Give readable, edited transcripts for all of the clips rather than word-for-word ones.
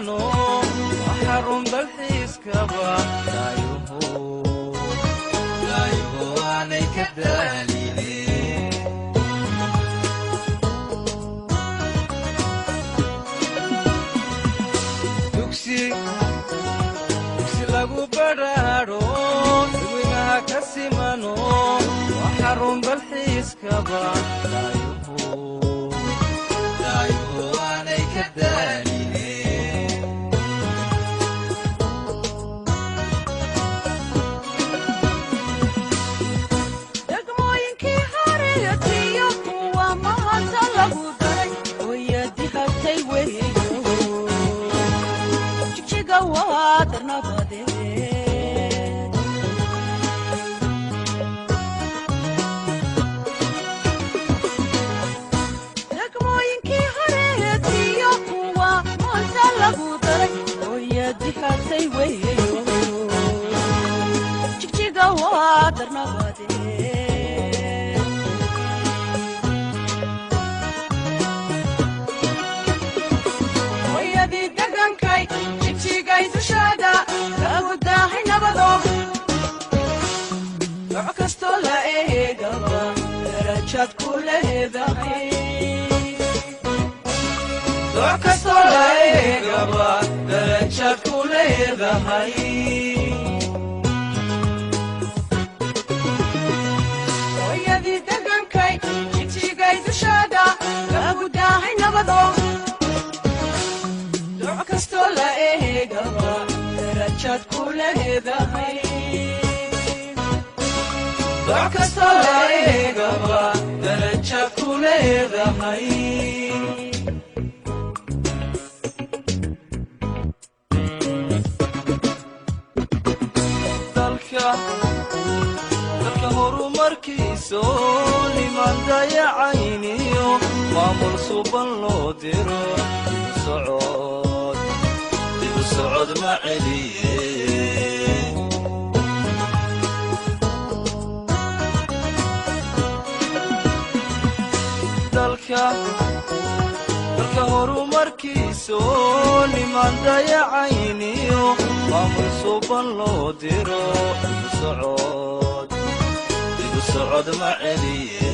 simano وحرم بالحيس كبا لا يهو عليك الدليل دوكسي lagu bararo wiinaha ka simano وحرم بالحيس كبا لا يهو عليك الدليل دقموينكي هاريتي يقوى ما هتلغو دري ويدي هاتي ويهو جيجيغا وادرنا بادي هاتي ويهو جيجيغا وادرنا بادي ويدي دقنكاي جيجيغاي تشادا كاوداهي نبضو عكستو لا ايغابا درجات كلهداهي عكستو لا ايغابا درجات كلهداهي ويدي دقنكاي جيجيغاي تشادا كاوداهي نبضو عكستو لا ايغابا درجات كلهداهي عكستو لا ايغابا درجات كلهداهي dalka horumarkiiso liman dayacayniyo maamul suban loo diro dibu socod ma celiye dalka horumarkiiso liman dayacayniyo maamul suban loo diro dibu socod ma celiye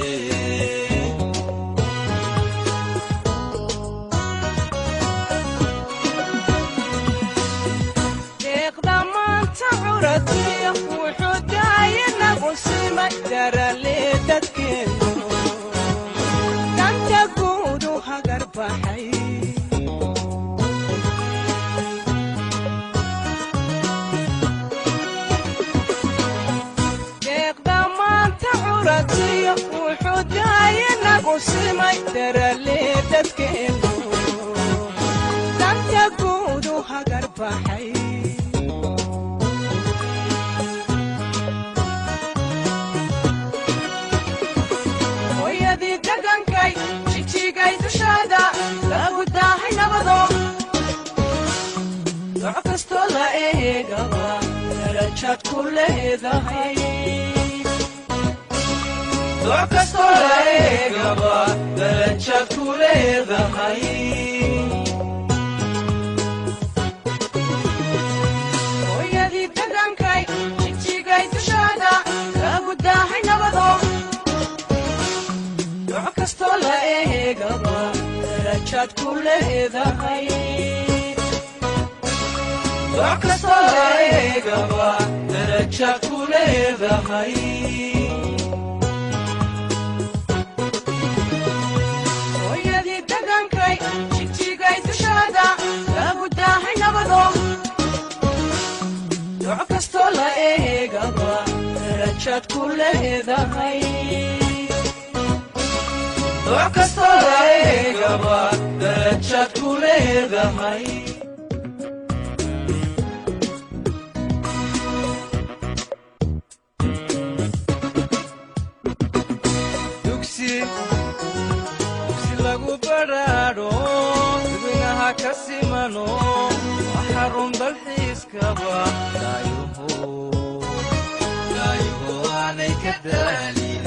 deeqda maanta curatiya wuxuu daayanagu simay darale dadkeenu danta guudu hagar baxay wuxuu daayanagu simay darale dadkeenu danta guudu hagar baxay hooyadii dagankay jigjiigay dushaada lagu daahay nabado doc kastoo la eegaba darajaad ku leedahay وعكستو لا ايغابا درجات كلهداهي ويدي دقنكاي جيجيغاي تشادا كاوداهي نبضو وعكستو لا ايغابا درجات كلهداهي وعكستو لا ايغابا درجات كلهداهي jigjiigay dushaada lagu daahay nabado doc kastoo la eegaba darajaad ku leedahay doc kastoo la eegaba darajaad ku leedahay lagu bararo wiinaha ka simano وحرم بالحيس كبا لا يهو عليك الدليل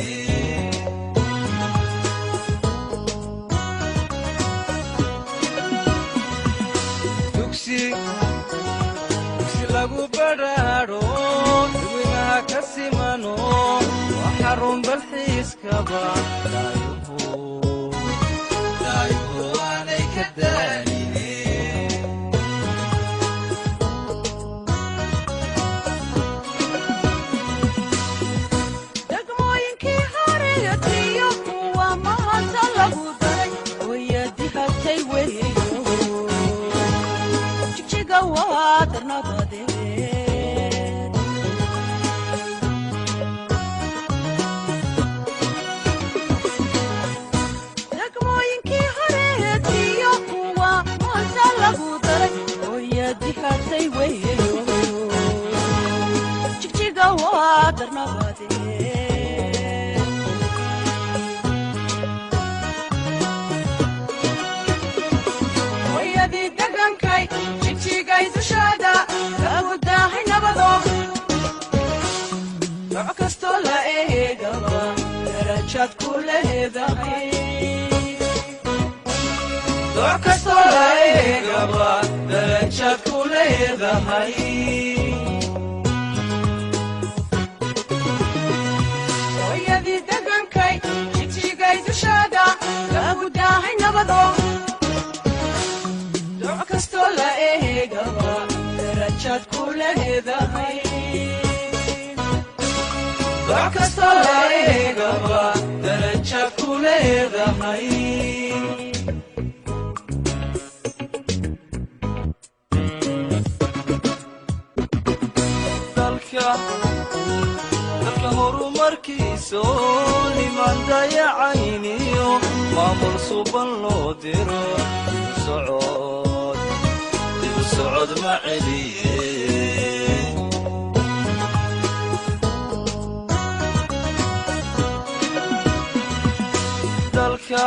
dugsi lagu baraaro dadweynaha ka simano waa xarun dalxiiskaba daayuhu aanay ka daaline degmooyinkii hareetiyo kuwa maanta lagu daray wayadihatay weeyo jigjiga waa darnabade degmooyinkii hareetiyo kuwa maanta lagu daray wayadihatay weeyo jigjiga waa darnabade wayadii degankay jigjigay dushaada lagu daahay nabado nooc kastoo la eegaba darajaad ku leedahay nooc kastoo la eegaba darajaad ku leedahay wayadii degankay jigjigay dushaada lagu daahay nabado nooc kastoo la eegaba darajaad ku leedahay nooc kastoo la eegaba darajaad ku leedahay dalka horumarkiiso niman dayacayniyo maamul suban loo diro dibu socod ma celiye dalka